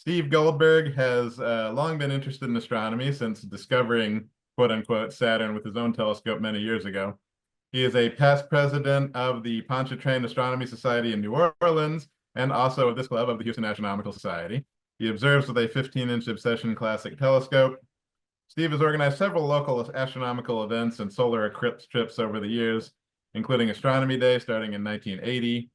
Steve Goldberg has long been interested in astronomy since discovering, quote unquote, Saturn with his own telescope many years ago. He is a past president of the Pontchartrain Astronomy Society in New Orleans and also of this club of the Houston Astronomical Society. He observes with a 15-inch Obsession Classic telescope. Steve has organized several local astronomical events and solar eclipse trips over the years, including Astronomy Day starting in 1980.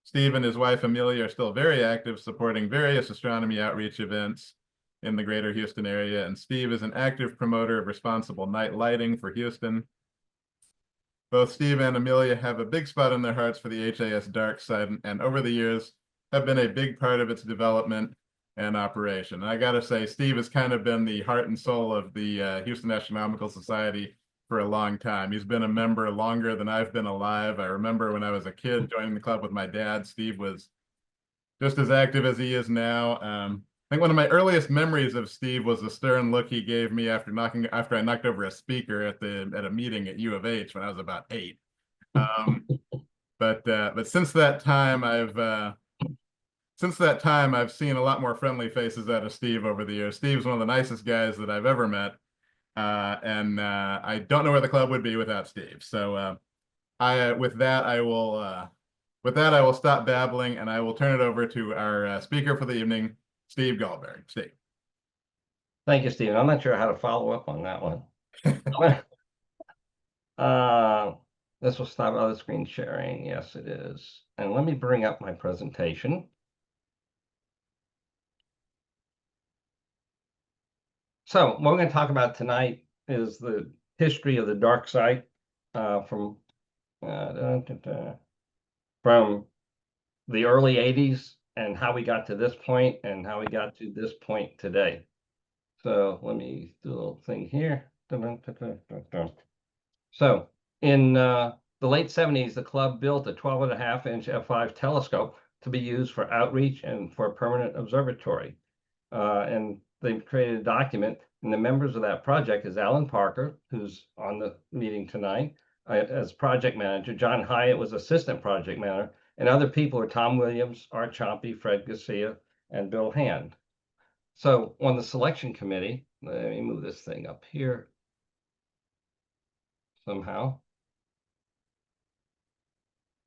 Steve and his wife Amelia are still very active, supporting various astronomy outreach events in the greater Houston area, and Steve is an active promoter of responsible night lighting for Houston. Both Steve and Amelia have a big spot in their hearts for the HAS dark side, and over the years have been a big part of its development and operation. And I gotta say, Steve has kind of been the heart and soul of the Houston Astronomical Society for a long time. He's been a member longer than I've been alive. I remember when I was a kid joining the club with my dad, Steve was just as active as he is now. I think one of my earliest memories of Steve was the stern look he gave me after I knocked over a speaker at a meeting at U of H when I was about 8. But since that time I've seen a lot more friendly faces out of Steve over the years. Steve's one of the nicest guys that I've ever met. And I don't know where the club would be without Steve. So with that I will stop babbling and I will turn it over to our speaker for the evening, Steve Goldberg. Steve. Thank you, Stephen. I'm not sure how to follow up on that one. This will stop other screen sharing. Yes, it is. And let me bring up my presentation. So what we're going to talk about tonight is the history of the dark side from the early 80s and how we got to this point and how we got to this point today. So let me do a little thing here. So in the late 70s, the club built a 12.5-inch f5 telescope to be used for outreach and for a permanent observatory. And they've created a document, and the members of that project is Alan Parker, who's on the meeting tonight, as project manager. John Hyatt was assistant project manager, and other people are Tom Williams, Art Chompy, Fred Garcia, and Bill Hand. So on the selection committee, let me move this thing up here somehow.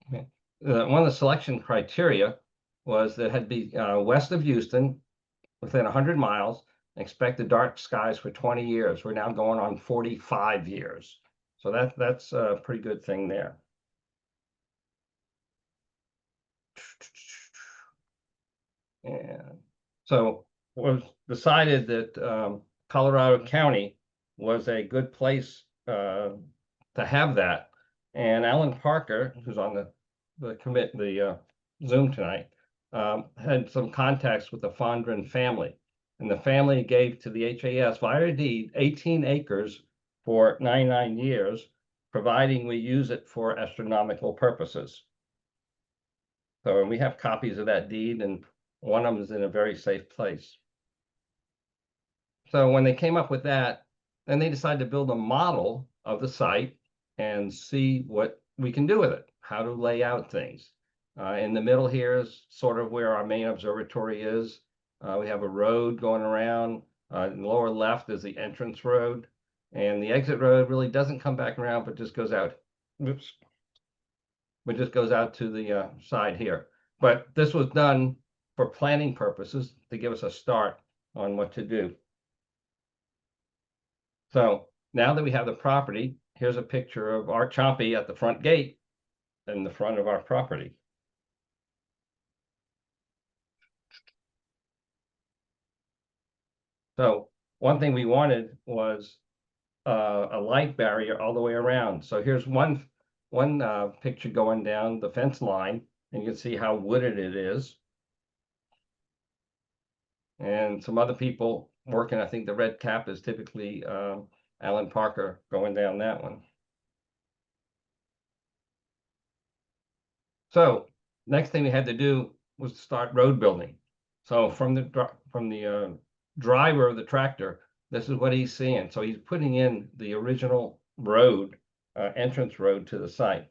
Okay. One of the selection criteria was that it had to be west of Houston, within 100 miles, expected dark skies for 20 years. We're now going on 45 years. So that's a pretty good thing there. And so it was decided that Colorado County was a good place to have that. And Alan Parker, who's on the Zoom tonight, had some contacts with the Fondren family, and the family gave to the HAS via deed 18 acres for 99 years, providing we use it for astronomical purposes. So we have copies of that deed, and one of them is in a very safe place. So when they came up with that, then they decided to build a model of the site and see what we can do with it, how to lay out things. In the middle here is sort of where our main observatory is. We have a road going around. In the lower left is the entrance road. And the exit road really doesn't come back around, but just goes out. Oops. But just goes out to the side here. But this was done for planning purposes to give us a start on what to do. So now that we have the property, here's a picture of Art Chompy at the front gate in the front of our property. So one thing we wanted was a light barrier all the way around. So here's one picture going down the fence line, and you can see how wooded it is. And some other people working, I think the red cap is typically Alan Parker going down that one. So next thing we had to do was start road building. So from the driver of the tractor, this is what he's seeing. So he's putting in the original road, entrance road to the site.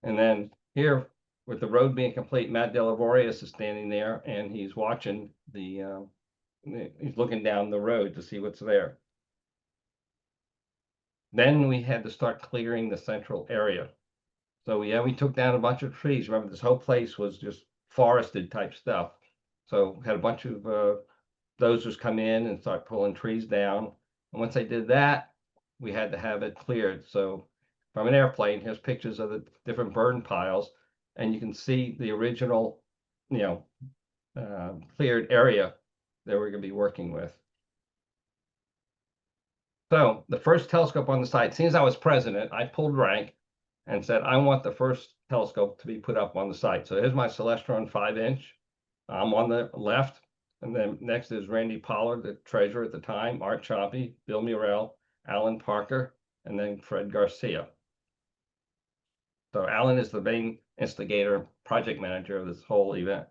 And then here with the road being complete, Matt Delavoreus is standing there and he's watching he's looking down the road to see what's there. Then we had to start clearing the central area. So yeah, we took down a bunch of trees. Remember, this whole place was just forested type stuff. So had a bunch of dozers come in and start pulling trees down. And once they did that, we had to have it cleared. So from an airplane, here's pictures of the different burn piles, and you can see the original, cleared area that we're going to be working with. So the first telescope on the site, as soon as I was president, I pulled rank and said, I want the first telescope to be put up on the site. So here's my Celestron 5-inch. I'm on the left. And then next is Randy Pollard, the treasurer at the time, Art Choppy, Bill Murrell, Alan Parker, and then Fred Garcia. So Alan is the main instigator, project manager of this whole event.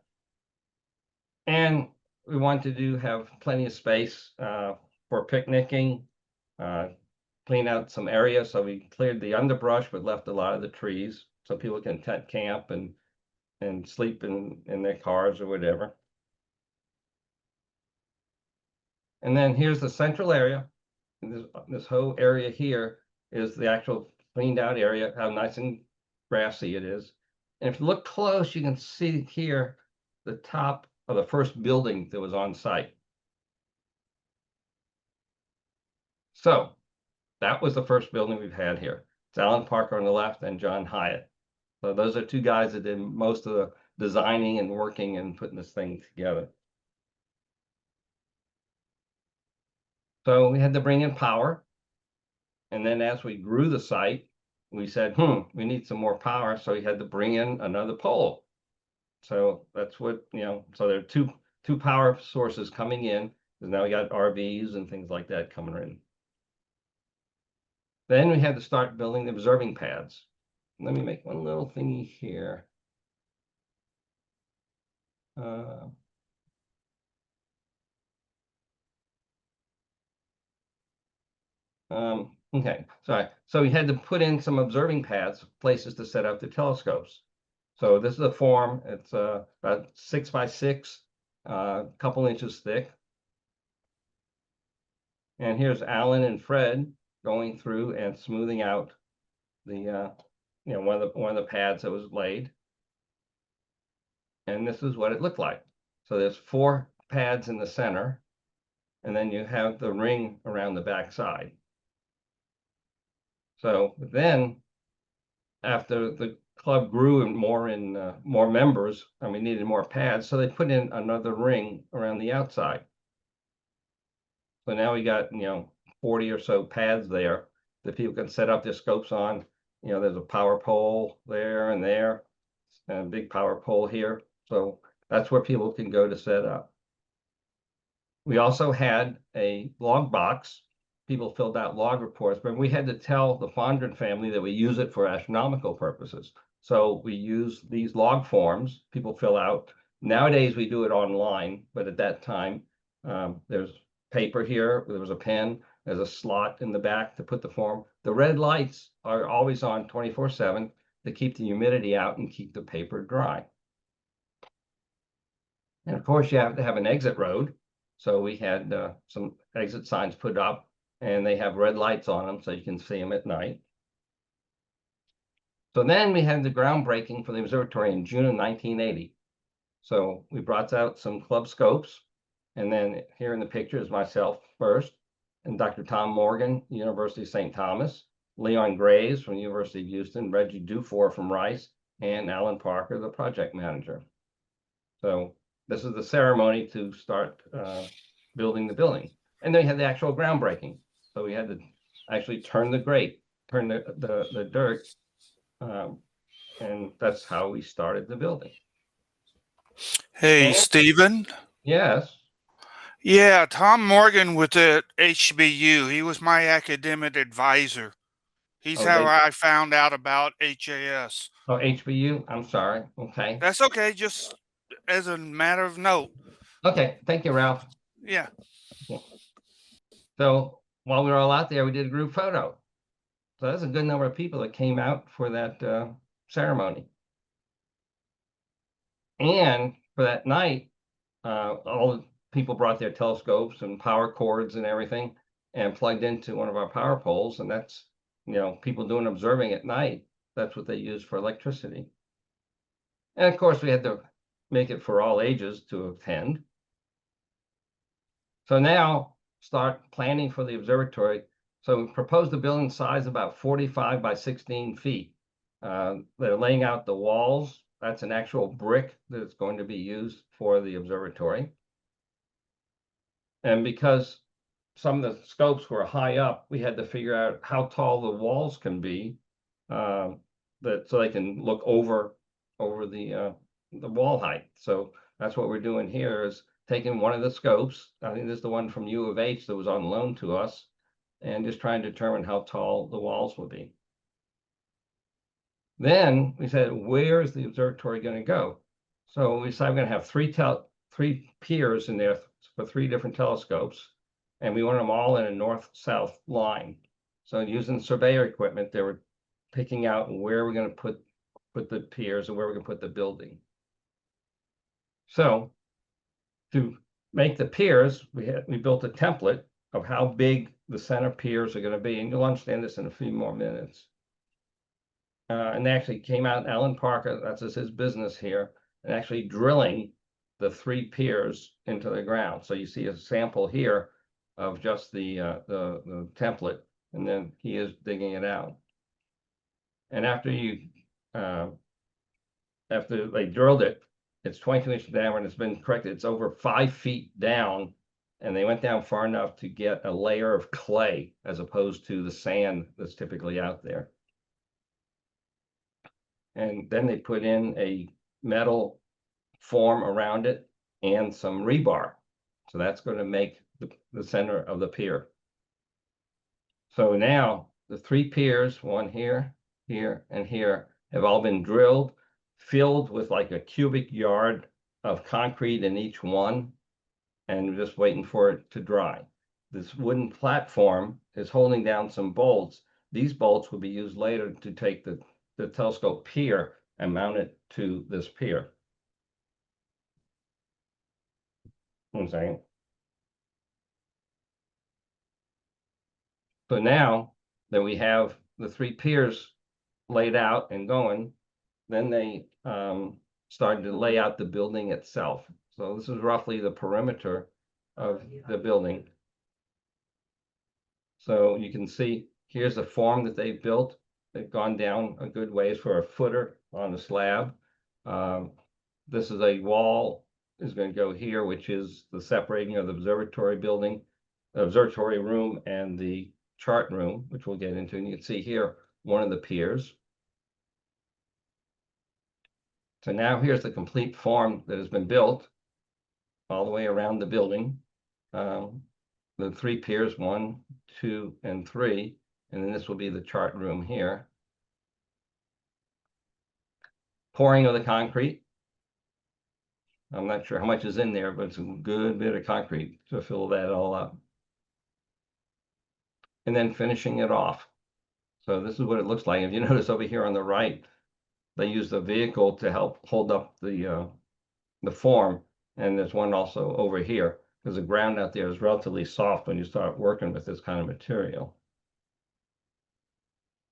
And we wanted to have plenty of space for picnicking, clean out some areas. So we cleared the underbrush, but left a lot of the trees so people can tent camp and sleep in their cars or whatever. And then here's the central area. This whole area here is the actual cleaned out area, how nice and grassy it is. And if you look close, you can see here the top of the first building that was on site. So that was the first building we've had here. It's Alan Parker on the left and John Hyatt. So those are two guys that did most of the designing and working and putting this thing together. So we had to bring in power. And then as we grew the site, we said, we need some more power. So we had to bring in another pole. So that's what, so there are two power sources coming in. Because now we got RVs and things like that coming in. Then we had to start building the observing pads. Let me make one little thingy here. Okay, sorry. So we had to put in some observing pads, places to set up the telescopes. So this is a form. It's about 6 by 6, a couple inches thick. And here's Alan and Fred going through and smoothing out the one of the pads that was laid. And this is what it looked like. So there's 4 pads in the center, and then you have the ring around the back side. So then, after the club grew and more members, and we needed more pads, so they put in another ring around the outside. So now we got 40 or so pads there that people can set up their scopes on. There's a power pole there, and a big power pole here. So that's where people can go to set up. We also had a log box. People filled out log reports, but we had to tell the Fondren family that we use it for astronomical purposes. So we use these log forms people fill out. Nowadays we do it online, but at that time there's paper here, there was a pen, there's a slot in the back to put the form. The red lights are always on 24/7 to keep the humidity out and keep the paper dry. And of course you have to have an exit road. So we had some exit signs put up, and they have red lights on them so you can see them at night. So then we had the groundbreaking for the observatory in June of 1980. So we brought out some club scopes, and then here in the picture is myself first, and Dr. Tom Morgan, University of St. Thomas, Leon Graves from the University of Houston, Reggie Dufour from Rice, and Alan Parker, the project manager. So this is the ceremony to start building the building. And then we had the actual groundbreaking. So we had to actually turn the grate, turn the dirt, and that's how we started the building. Hey, Stephen. Yes. Yeah, Tom Morgan was at HBU. He was my academic advisor. He's how I found out about HAS. Oh, HBU? I'm sorry. Okay. That's okay, just as a matter of note. Okay, thank you, Ralph. Yeah. So while we were all out there, we did a group photo. So that's a good number of people that came out for that ceremony. And for that night, all the people brought their telescopes and power cords and everything and plugged into one of our power poles. And that's, people doing observing at night. That's what they use for electricity. And of course, we had to make it for all ages to attend. So now start planning for the observatory. So we proposed a building size about 45 by 16 feet. They're laying out the walls. That's an actual brick that's going to be used for the observatory. And because some of the scopes were high up, we had to figure out how tall the walls can be, so they can look over the wall height. So that's what we're doing here, is taking one of the scopes. I think this is the one from U of H that was on loan to us, and just trying to determine how tall the walls will be. Then we said, where is the observatory going to go? So we decided we're going to have three piers in there for 3 different telescopes, and we want them all in a north-south line. So using surveyor equipment, they were picking out where we're going to put the piers and where we're going to put the building. So to make the piers, we built a template of how big the center piers are going to be, and you'll understand this in a few more minutes. And they actually came out, Alan Parker, that's his business here, and actually drilling the 3 piers into the ground. So you see a sample here of just the template, and then he is digging it out. And after they drilled it, it's 22 inches down, and it's been corrected. It's over 5 feet down, and they went down far enough to get a layer of clay as opposed to the sand that's typically out there. And then they put in a metal form around it and some rebar. So that's going to make the center of the pier. So now the 3 piers, one here, here, and here, have all been drilled, filled with like a cubic yard of concrete in each one, and we're just waiting for it to dry. This wooden platform is holding down some bolts. These bolts will be used later to take the telescope pier and mount it to this pier. One second. So now that we have the 3 piers laid out and going, then they started to lay out the building itself. So this is roughly the perimeter of the building. So you can see here's the form that they've built. They've gone down a good ways for a footer on the slab. This is a wall is going to go here, which is the separating of the observatory building, the observatory room, and the chart room, which we'll get into. And you can see here one of the piers. So now here's the complete form that has been built all the way around the building. The 3 piers, 1, 2, and 3, and then this will be the chart room here. Pouring of the concrete. I'm not sure how much is in there, but it's a good bit of concrete to fill that all up. And then finishing it off. So this is what it looks like. If you notice over here on the right, they use the vehicle to help hold up the form, and there's one also over here, because the ground out there is relatively soft when you start working with this kind of material.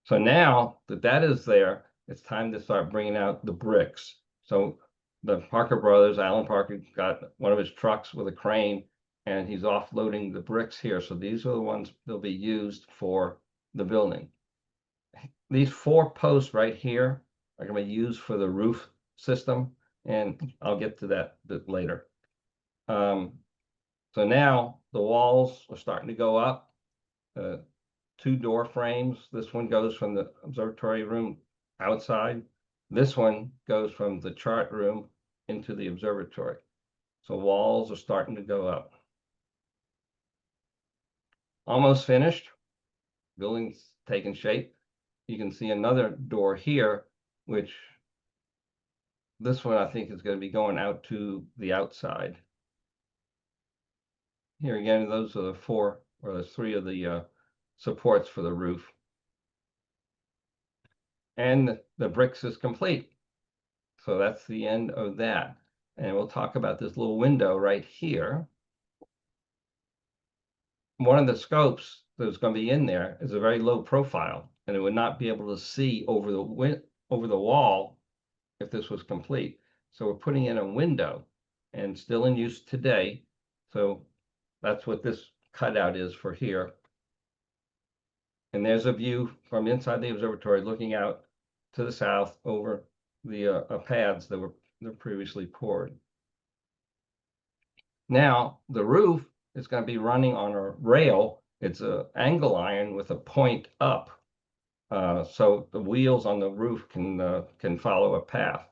So now that that is there, it's time to start bringing out the bricks. So the Parker brothers, Alan Parker, got one of his trucks with a crane, and he's offloading the bricks here. So these are the ones that'll be used for the building. These 4 posts right here are going to be used for the roof system, and I'll get to that a bit later. So now the walls are starting to go up. 2 door frames. This one goes from the observatory room outside. This one goes from the chart room into the observatory. So walls are starting to go up. Almost finished. Building's taking shape. You can see another door here, which this one I think is going to be going out to the outside. Here again, those are the 4 or the 3 of the supports for the roof. And the bricks is complete. So that's the end of that. And we'll talk about this little window right here. One of the scopes that's going to be in there is a very low profile, and it would not be able to see over the wall if this was complete. So we're putting in a window, and still in use today. So that's what this cutout is for here. And there's a view from inside the observatory looking out to the south over the pads that were previously poured. Now, the roof is going to be running on a rail. It's an angle iron with a point up. So the wheels on the roof can follow a path.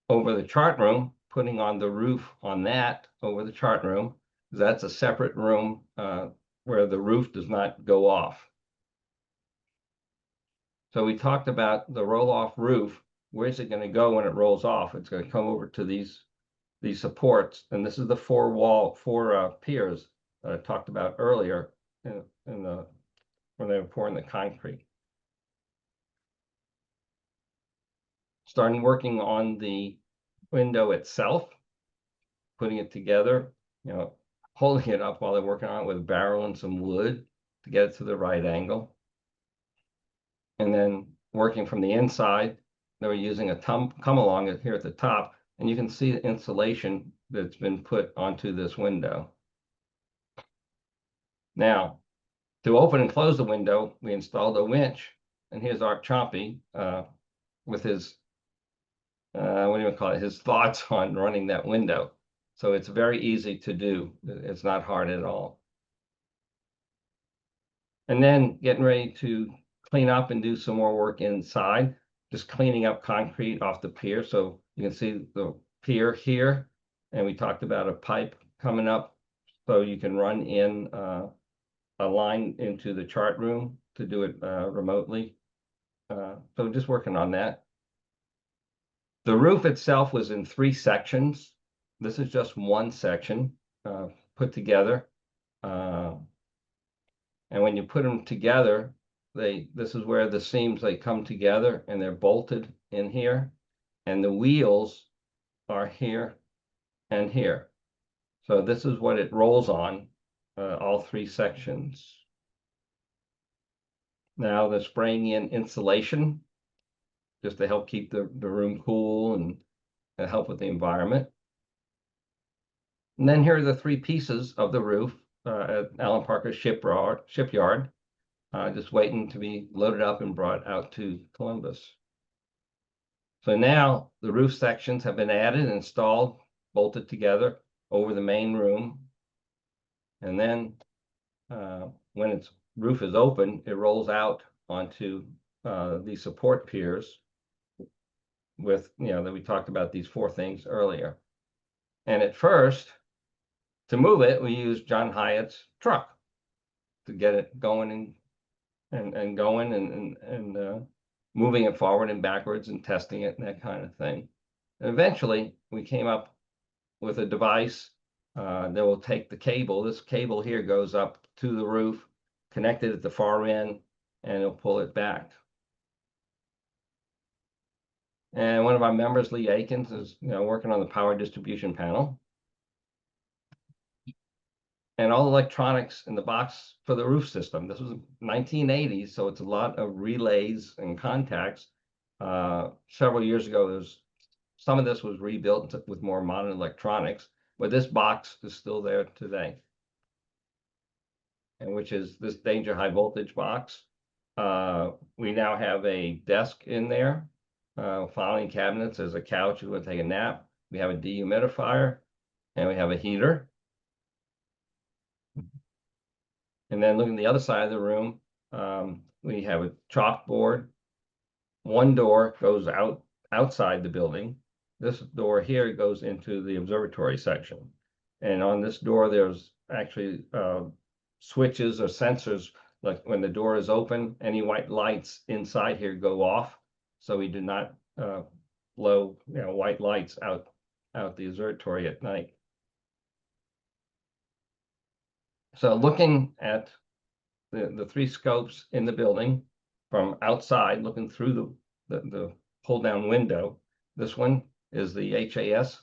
Over the chart room, putting on the roof on that over the chart room, that's a separate room where the roof does not go off. So we talked about the roll-off roof. Where's it going to go when it rolls off? It's going to come over to these supports, and this is the four piers that I talked about earlier when they were pouring the concrete. Starting working on the window itself, putting it together, holding it up while they're working on it with a barrel and some wood to get it to the right angle. And then working from the inside, they were using a come along here at the top, and you can see the insulation that's been put onto this window. Now, to open and close the window, we installed a winch, and here's Art Chompy with his, what do you call it, his thoughts on running that window. So it's very easy to do. It's not hard at all. And then getting ready to clean up and do some more work inside, just cleaning up concrete off the pier. So you can see the pier here, and we talked about a pipe coming up so you can run in a line into the chart room to do it remotely. So just working on that. The roof itself was in 3 sections. This is just one section put together. And when you put them together, this is where the seams, they come together and they're bolted in here. And the wheels are here and here. So this is what it rolls on, all 3 sections. Now they're spraying in insulation just to help keep the room cool and help with the environment. And then here are the 3 pieces of the roof at Allen Parker's shipyard, just waiting to be loaded up and brought out to Columbus. So now the roof sections have been added and installed, bolted together over the main room. And then when its roof is open, it rolls out onto these support piers with, that we talked about these 4 things earlier. And at first, to move it, we used John Hyatt's truck to get it going and going and moving it forward and backwards and testing it and that kind of thing. And eventually, we came up with a device that will take the cable. This cable here goes up to the roof, connected at the far end, and it'll pull it back. And one of our members, Lee Akins, is working on the power distribution panel. And all the electronics in the box for the roof system. This was 1980s, so it's a lot of relays and contacts. Several years ago, some of this was rebuilt with more modern electronics, but this box is still there today. And which is this danger high voltage box. We now have a desk in there, filing cabinets. There's a couch you would take a nap. We have a dehumidifier, and we have a heater. And then looking at the other side of the room, we have a chalkboard. One door goes outside the building. This door here goes into the observatory section. And on this door, there's actually switches or sensors. Like when the door is open, any white lights inside here go off. So we do not blow white lights out the observatory at night. So looking at the 3 scopes in the building from outside, looking through the pull down window. This one is the HAS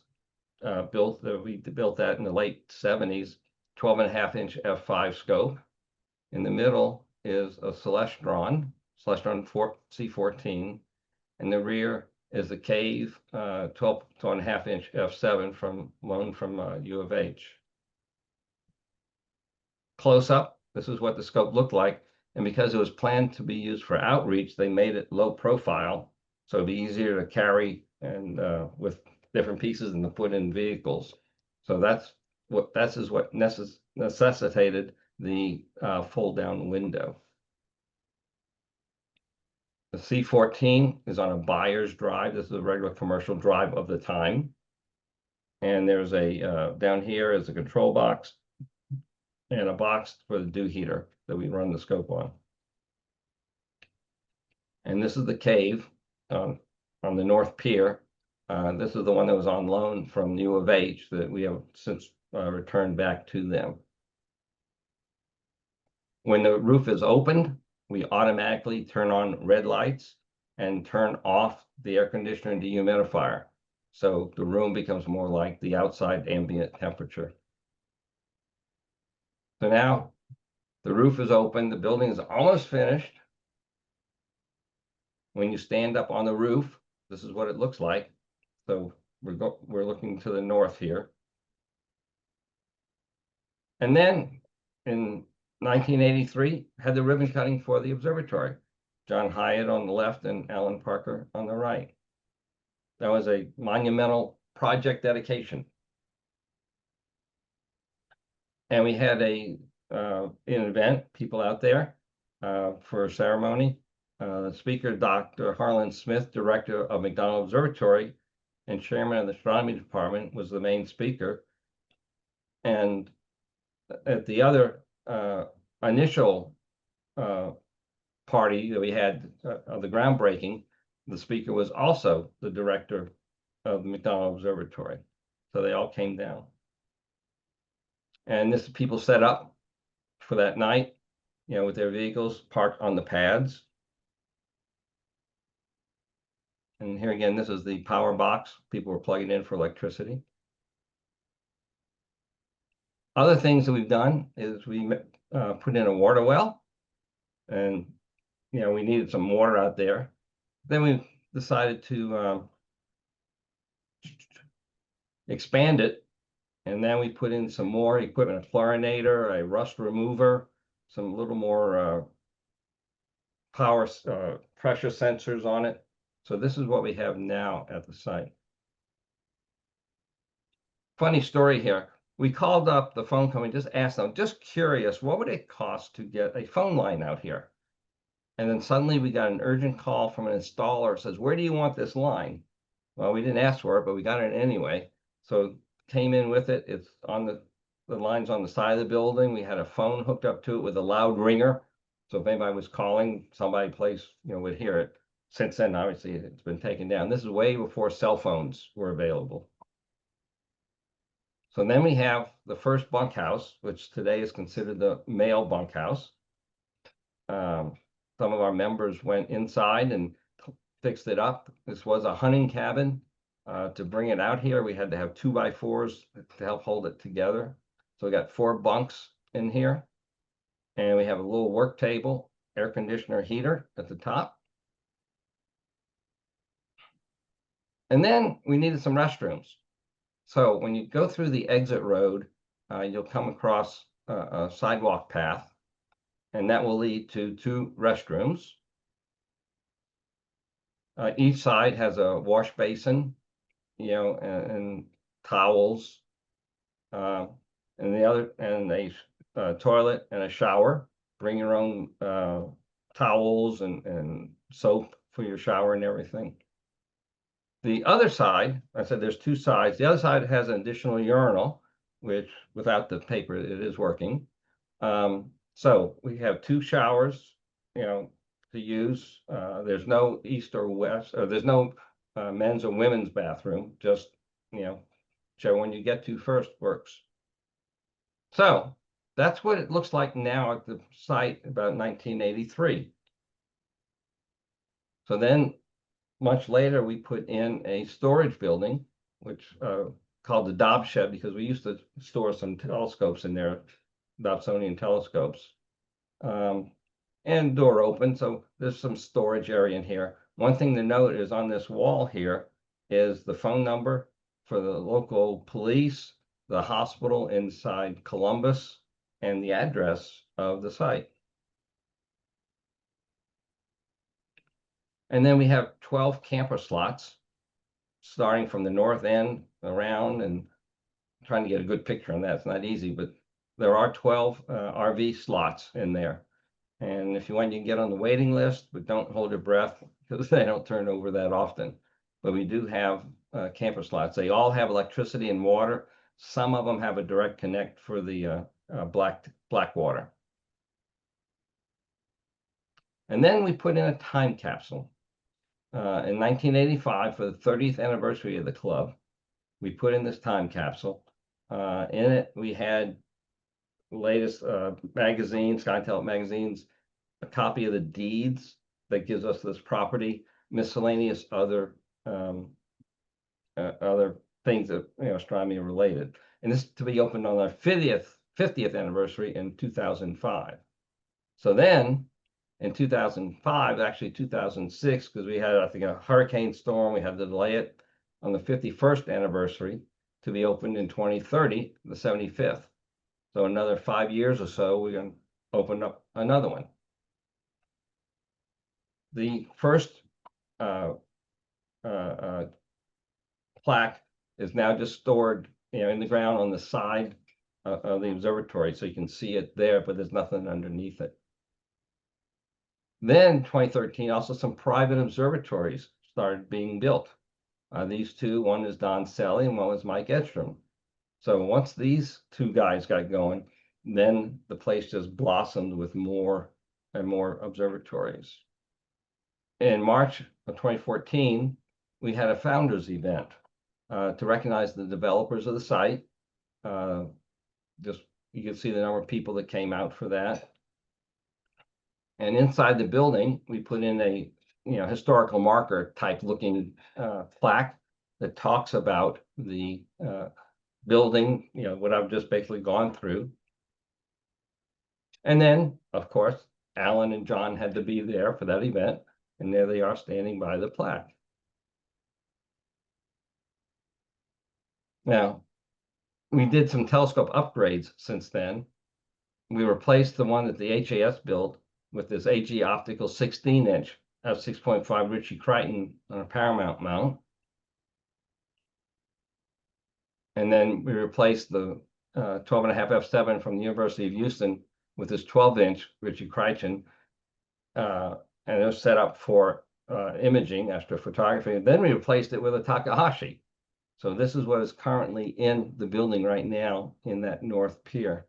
we built that in the late 70s, 12.5-inch f5 scope. In the middle is a Celestron C14. And the rear is the Cave 12.5-inch f7 loaned from U of H. Close up, this is what the scope looked like. And because it was planned to be used for outreach, they made it low profile, so it'd be easier to carry and with different pieces and to put in vehicles. So that's what necessitated the fold down window. The C14 is on a buyer's drive. This is a regular commercial drive of the time. And there's a, down here is a control box and a box for the dew heater that we run the scope on. And this is the Cave on the North Pier. This is the one that was on loan from U of H that we have since returned back to them. When the roof is opened, we automatically turn on red lights and turn off the air conditioner and dehumidifier. So the room becomes more like the outside ambient temperature. So now the roof is open, the building is almost finished. When you stand up on the roof, this is what it looks like. So we're looking to the north here. And then in 1983, had the ribbon cutting for the observatory. John Hyatt on the left and Alan Parker on the right. That was a monumental project dedication. And we had an event, people out there for a ceremony. The speaker, Dr. Harlan Smith, director of McDonald Observatory and chairman of the astronomy department, was the main speaker. And at the other initial party that we had of the groundbreaking, the speaker was also the director of the McDonald Observatory. So they all came down. And this people set up for that night, you know, with their vehicles parked on the pads. And here again, this is the power box. People were plugging in for electricity. Other things that we've done is we put in a water well, and you know, we needed some water out there. Then we decided to expand it, and then we put in some more equipment, a fluorinator, a rust remover, some little more power pressure sensors on it. So this is what we have now at the site. Funny story here. We called up the phone company, just asked them, just curious, what would it cost to get a phone line out here? And then suddenly we got an urgent call from an installer, says, where do you want this line? Well, we didn't ask for it, but we got it anyway. So came in with it. It's on the line's on the side of the building. We had a phone hooked up to it with a loud ringer. So if anybody was calling, somebody place, you know, would hear it. Since then, obviously, it's been taken down. This is way before cell phones were available. So then we have the first bunkhouse, which today is considered the male bunkhouse. Some of our members went inside and fixed it up. This was a hunting cabin. To bring it out here, we had to have 2x4s to help hold it together. So we got 4 bunks in here. And we have a little work table, air conditioner, heater at the top. And then we needed some restrooms. So when you go through the exit road, you'll come across a sidewalk path, and that will lead to 2 restrooms. Each side has a wash basin, you know, and towels, and a toilet and a shower. Bring your own towels and soap for your shower and everything. The other side, I said there's 2 sides. The other side has an additional urinal, which without the paper, it is working. So we have 2 showers, you know, to use. There's no east or west, or there's no men's or women's bathroom. Just, you know, whichever one you get to first works. So that's what it looks like now at the site about 1983. So then much later, we put in a storage building, which called the Dobbs shed, because we used to store some telescopes in there, Dobsonian telescopes. And door open, so there's some storage area in here. One thing to note is on this wall here is the phone number for the local police, the hospital inside Columbus, and the address of the site. And then we have 12 camper slots, starting from the north end around, and trying to get a good picture on that. It's not easy, but there are 12 RV slots in there. And if you want, you can get on the waiting list, but don't hold your breath because they don't turn over that often. But we do have camper slots. They all have electricity and water. Some of them have a direct connect for the black water. And then we put in a time capsule. In 1985, for the 30th anniversary of the club, we put in this time capsule. In it, we had the latest magazines, SkyTel magazines, a copy of the deeds that gives us this property, miscellaneous other things that astronomy related. And this is to be opened on our 50th anniversary in 2005. So then in 2005, actually 2006, because we had, I think, a hurricane storm, we had to delay it on the 51st anniversary to be opened in 2030, the 75th. So another 5 years or so, we're going to open up another one. The first plaque is now just stored, in the ground on the side of the observatory, so you can see it there, but there's nothing underneath it. Then 2013, also some private observatories started being built. These two, one is Don Selly and one was Mike Edstrom. So once these two guys got going, then the place just blossomed with more and more observatories. In March of 2014, we had a founders event to recognize the developers of the site. Just you can see the number of people that came out for that. And inside the building, we put in a historical marker type looking plaque that talks about the building, what I've just basically gone through. And then, of course, Alan and John had to be there for that event, and there they are standing by the plaque. Now, we did some telescope upgrades since then. We replaced the one that the HAS built with this AG optical 16-inch f6.5 Ritchie-Crichton on a Paramount mount. And then we replaced the 12.5 f7 from the University of Houston with this 12-inch Ritchie-Crichton, and it was set up for imaging, astrophotography. And then we replaced it with a Takahashi. So this is what is currently in the building right now in that north pier.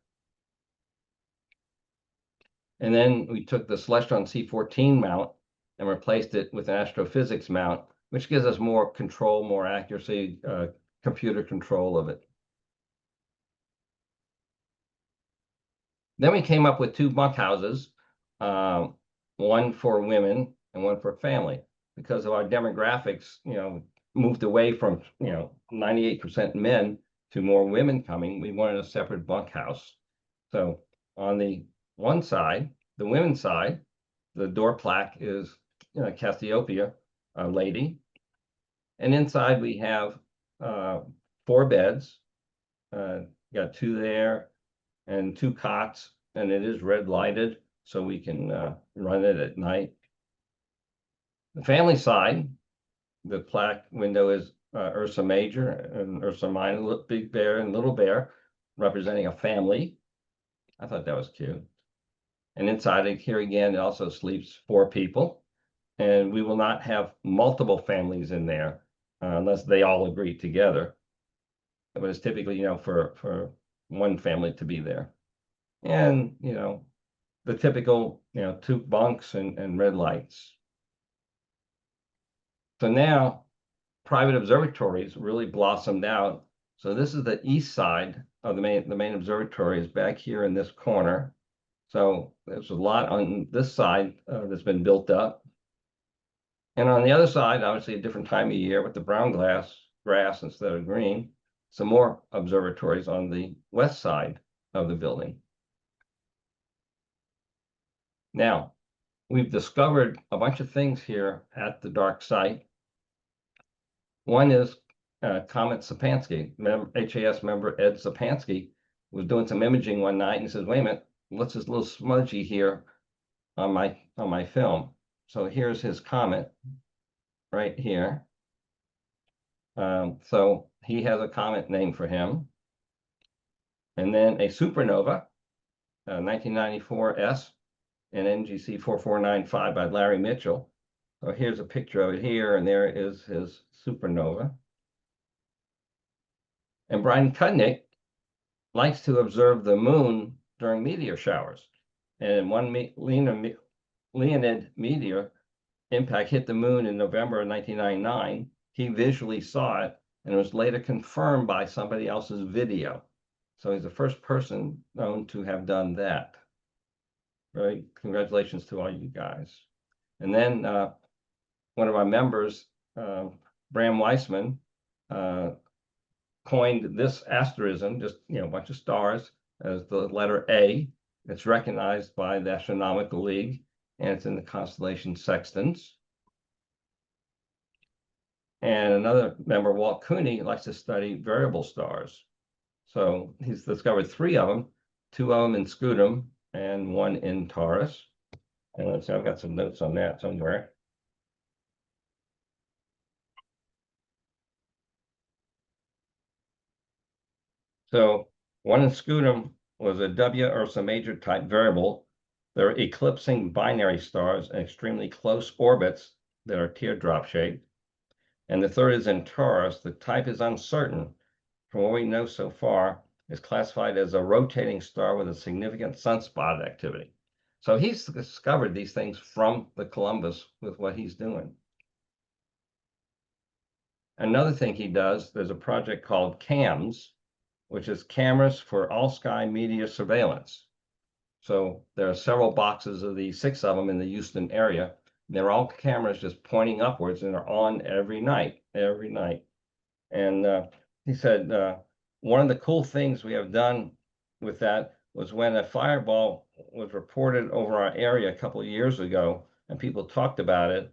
And then we took the Celestron C14 mount and replaced it with an astrophysics mount, which gives us more control, more accuracy, computer control of it. Then we came up with two bunkhouses, one for women and one for family, because of our demographics, moved away from 98% men to more women coming. We wanted a separate bunkhouse. So on the one side, the women's side, the door plaque is Cassiopeia, a lady, and inside we have 4 beds. Got 2 there and 2 cots, and it is red lighted, so we can run it at night. The family side, the plaque window is Ursa Major and Ursa Minor, Big Bear and Little Bear, representing a family. I thought that was cute. And inside it, here again, it also sleeps 4 people. And we will not have multiple families in there unless they all agree together. But it's typically, for one family to be there. And, the typical, 2 bunks and red lights. So now private observatories really blossomed out. So this is the east side of the main observatory is back here in this corner. So there's a lot on this side that's been built up. And on the other side, obviously a different time of year with the brown grass instead of green, some more observatories on the west side of the building. Now, we've discovered a bunch of things here at the dark site. One is Comet Sapansky. HAS member Ed Sapansky was doing some imaging one night and says, wait a minute, what's this little smudgy here on my film? So here's his comet right here. So he has a comet named for him. And then a supernova, 1994 S and NGC 4495 by Larry Mitchell. So here's a picture of it here, and there is his supernova. And Brian Kudnick likes to observe the moon during meteor showers. And one Leonid meteor impact hit the moon in November of 1999. He visually saw it, and it was later confirmed by somebody else's video. So he's the first person known to have done that. Right? Congratulations to all you guys. And then one of our members, Bram Weissman, coined this asterism, just a bunch of stars, as the letter A. It's recognized by the Astronomical League, and it's in the constellation Sextans. And another member, Walt Cooney, likes to study variable stars. So he's discovered 3 of them, 2 of them in Scutum and 1 in Taurus. And let's see, I've got some notes on that somewhere. So 1 in Scutum was a W Ursa Major type variable. They're eclipsing binary stars in extremely close orbits that are teardrop shaped. And the 3rd is in Taurus. The type is uncertain. From what we know so far, is classified as a rotating star with a significant sunspot activity. So he's discovered these things from the Columbus with what he's doing. Another thing he does, there's a project called CAMS, which is Cameras for All-Sky Media Surveillance. So there are several boxes of these, 6 of them in the Houston area. They're all cameras just pointing upwards, and they're on every night. And he said, one of the cool things we have done with that was when a fireball was reported over our area a couple of years ago, and people talked about it.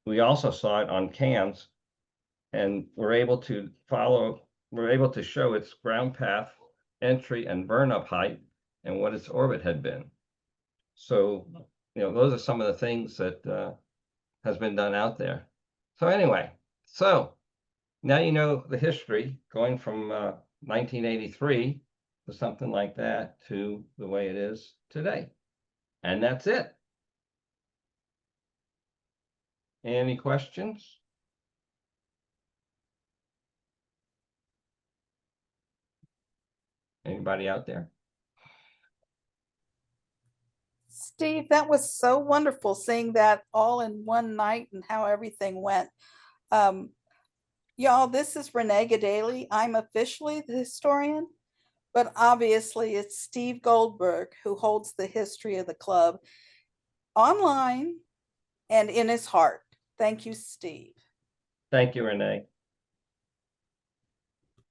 We also saw it on CAMS, and we're able to show its ground path, entry, and burn-up height, and what its orbit had been. So, those are some of the things that has been done out there. So anyway, now you know the history going from 1983 to something like that to the way it is today. And that's it. Any questions? Anybody out there? Steve, that was so wonderful seeing that all in one night and how everything went. Y'all, this is Renee Gadaley. I'm officially the historian, but obviously it's Steve Goldberg who holds the history of the club online and in his heart. Thank you, Steve. Thank you, Renee.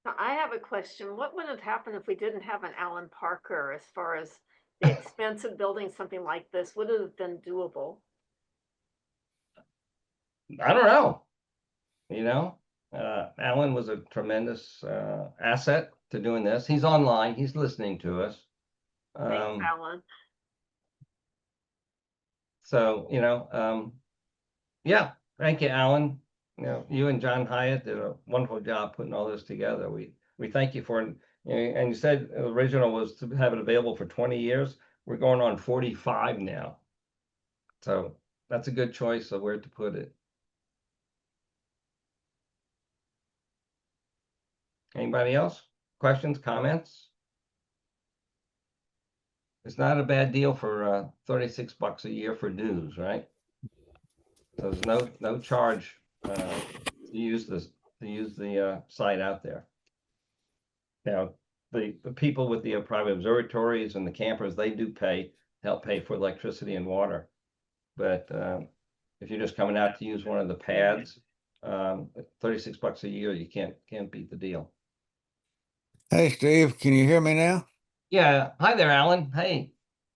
I have a question. What would have happened if we didn't have an Alan Parker as far as the expense of building something like this? Would it have been doable? I don't know. Alan was a tremendous asset to doing this. He's online. He's listening to us. Thanks, Alan. So, yeah, thank you, Alan. You and John Hyatt did a wonderful job putting all this together. We thank you for it. And you said the original was to have it available for 20 years. We're going on 45 now. So that's a good choice of where to put it. Anybody else? Questions, comments? It's not a bad deal for $36 a year for dues, right? So there's no charge to use the site out there. Now, the people with the private observatories and the campers, they do help pay for electricity and water. But if you're just coming out to use one of the pads, $36 a year, you can't beat the deal. Hey, Steve, can you hear me now? Yeah. Hi there, Alan. Hey.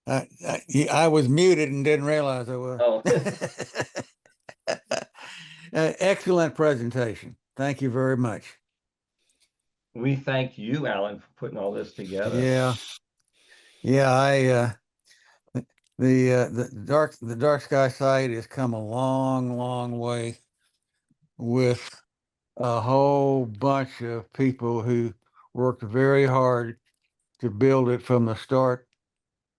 I was muted and didn't realize I was. Oh. Excellent presentation. Thank you very much. We thank you, Alan, for putting all this together. Yeah. Yeah, the dark sky site has come a long way with a whole bunch of people who worked very hard to build it from the start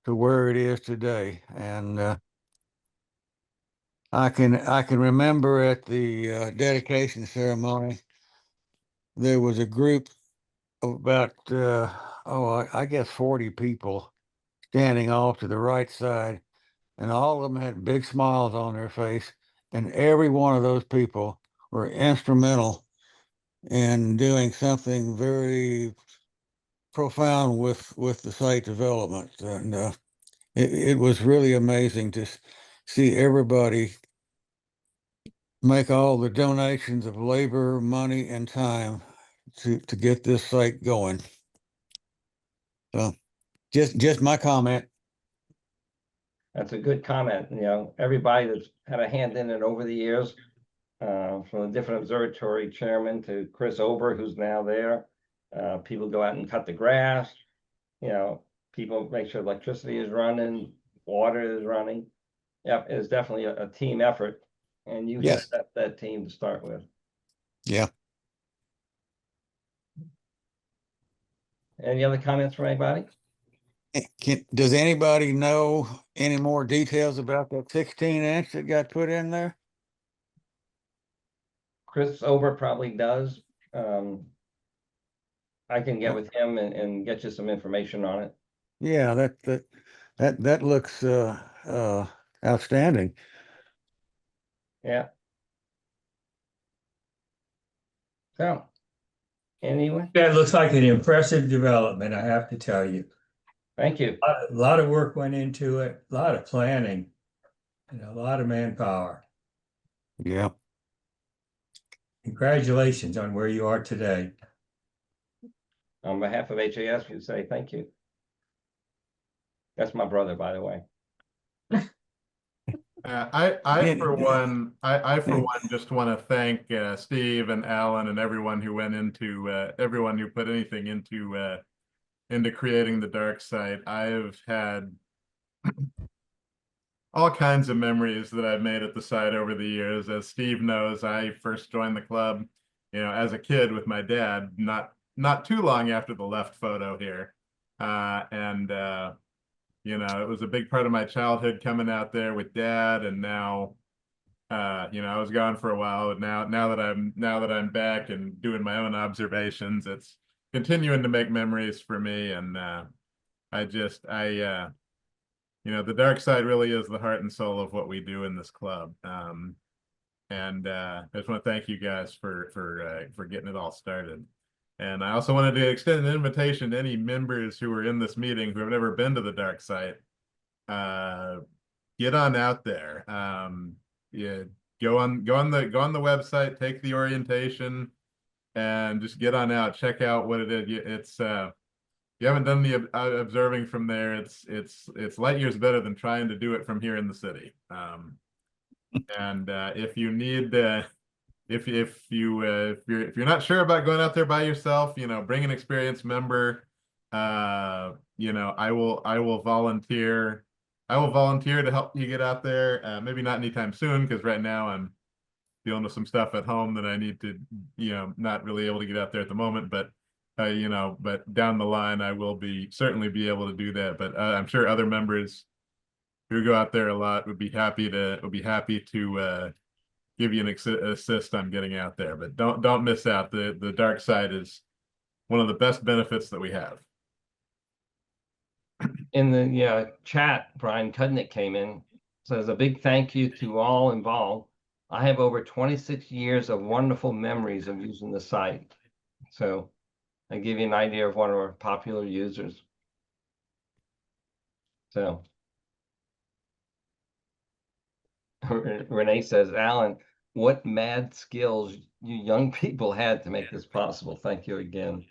to where it is today. And I can remember at the dedication ceremony, there was a group of about I guess 40 people standing off to the right side, and all of them had big smiles on their face, and every one of those people were instrumental in doing something very profound with the site development. And it was really amazing to see everybody make all the donations of labor, money, and time to get this site going. So just my comment. That's a good comment. You know, everybody that's had a hand in it over the years, from the different observatory chairman to Chris Ober, who's now there. People go out and cut the grass. You know, people make sure electricity is running, water is running. Yep, it's definitely a team effort, and you Yes. set that team to start with. Yeah. Any other comments from anybody? Does anybody know any more details about that 16-inch that got put in there? Chris Ober probably does. I can get with him and get you some information on it. Yeah, that looks outstanding. Yeah. So, anyway, That looks like an impressive development, I have to tell you. thank you. A lot of work went into it, a lot of planning, and a lot of manpower. Yeah. Congratulations on where you are today. On behalf of HAS, we say thank you. That's my brother, by the way. I for one just want to thank Steve and Alan and everyone who went into everyone who put anything into creating the dark site. I've had all kinds of memories that I've made at the site over the years. As Steve knows, I first joined the club, as a kid with my dad, not too long after the left photo here, it was a big part of my childhood coming out there with Dad, and now, I was gone for a while, but now that I'm back and doing my own observations, it's continuing to make memories for me, and the dark side really is the heart and soul of what we do in this club, and I just want to thank you guys for getting it all started. And I also wanted to extend an invitation to any members who are in this meeting who have never been to the dark site. Get on out there. Yeah, go on the website, take the orientation, and just get on out. Check out what it is. It's you haven't done the observing from there. It's light years better than trying to do it from here in the city. And if you need if you're not sure about going out there by yourself, bring an experienced member. I will volunteer. I will volunteer to help you get out there. Maybe not anytime soon, because right now I'm dealing with some stuff at home that I need to, not really able to get out there at the moment. But but down the line, I will certainly be able to do that. But I'm sure other members who go out there a lot would be happy to give you an assist on getting out there. But don't miss out. The dark side is one of the best benefits that we have. In the chat, Brian Cudnick came in, says a big thank you to all involved. I have over 26 years of wonderful memories of using the site. So I give you an idea of one of our popular users. So Renee says, Alan, what mad skills you young people had to make this possible. Thank you again.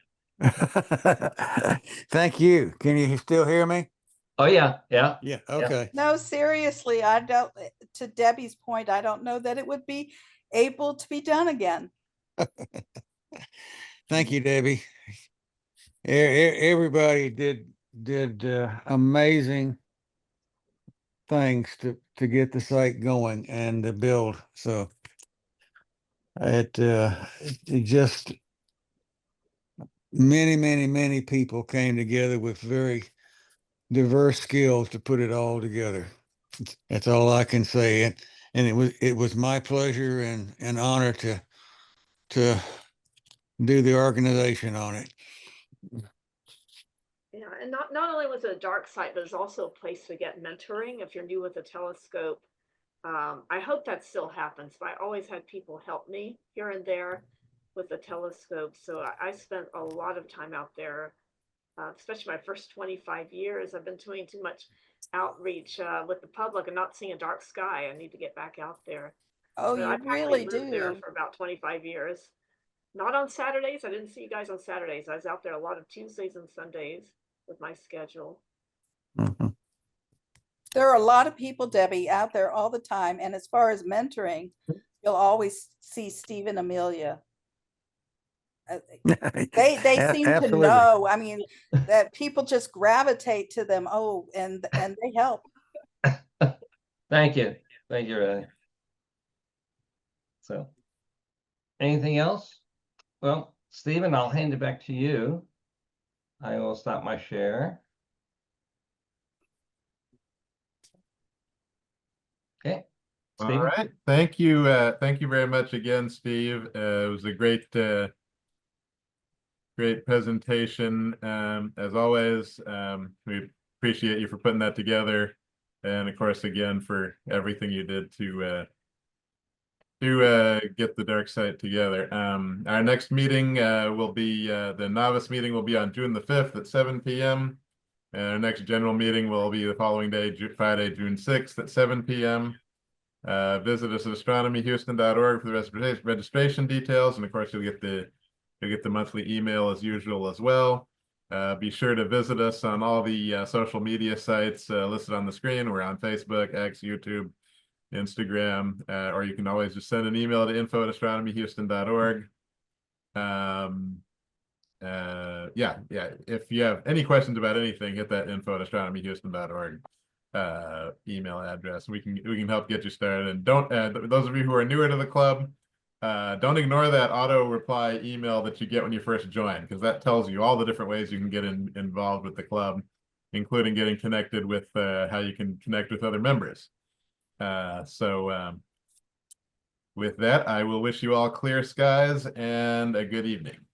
Thank you. Can you still hear me? Oh, yeah, yeah. Yeah. Okay. No, seriously, I don't, to Debbie's point, I don't know that it would be able to be done again. Thank you, Debbie. Everybody did amazing things to get the site going and to build. So it just many people came together with very diverse skills to put it all together. That's all I can say. And it was my pleasure and honor to do the organization on it. Yeah, and not only was it a dark site, but it's also a place to get mentoring if you're new with a telescope. I hope that still happens, but I always had people help me here and there with the telescope. So I spent a lot of time out there, especially my first 25 years. I've been doing too much outreach with the public and not seeing a dark sky. I need to get back out there. Oh, So you I've really actually lived there do. for about 25 years. Not on Saturdays. I didn't see you guys on Saturdays. I was out there a lot of Tuesdays and Sundays with my schedule. Mhm. There are a lot of people, Debbie, out there all the time. And as far as mentoring, you'll always see Steve and Amelia. They seem to Absolutely. know. I mean, that people just gravitate to them. Oh, and they help. Thank you. Thank you, Renee. So, anything else? Well, Stephen, I'll hand it back to you. I will stop my share. Okay. All Stephen? right. Thank you. Thank you very much again, Steve. It was a great presentation. As always, we appreciate you for putting that together. And of course, again, for everything you did to get the dark site together. Our next meeting will be the novice meeting will be on June the 5th at 7 p.m. And our next general meeting will be the following day, Friday, June 6th at 7 p.m. Visit us at astronomyhouston.org for the registration details, and of course you'll get the monthly email as usual as well. Be sure to visit us on all the social media sites listed on the screen. We're on Facebook, X, YouTube, Instagram, or you can always just send an email to info@astronomyhouston.org. Yeah. If you have any questions about anything, hit that info@astronomyhouston.org email address. We can help get you started. And don't those of you who are newer to the club, don't ignore that auto reply email that you get when you first join, because that tells you all the different ways you can get involved with the club, including getting connected with how you can connect with other members. With that, I will wish you all clear skies and a good evening.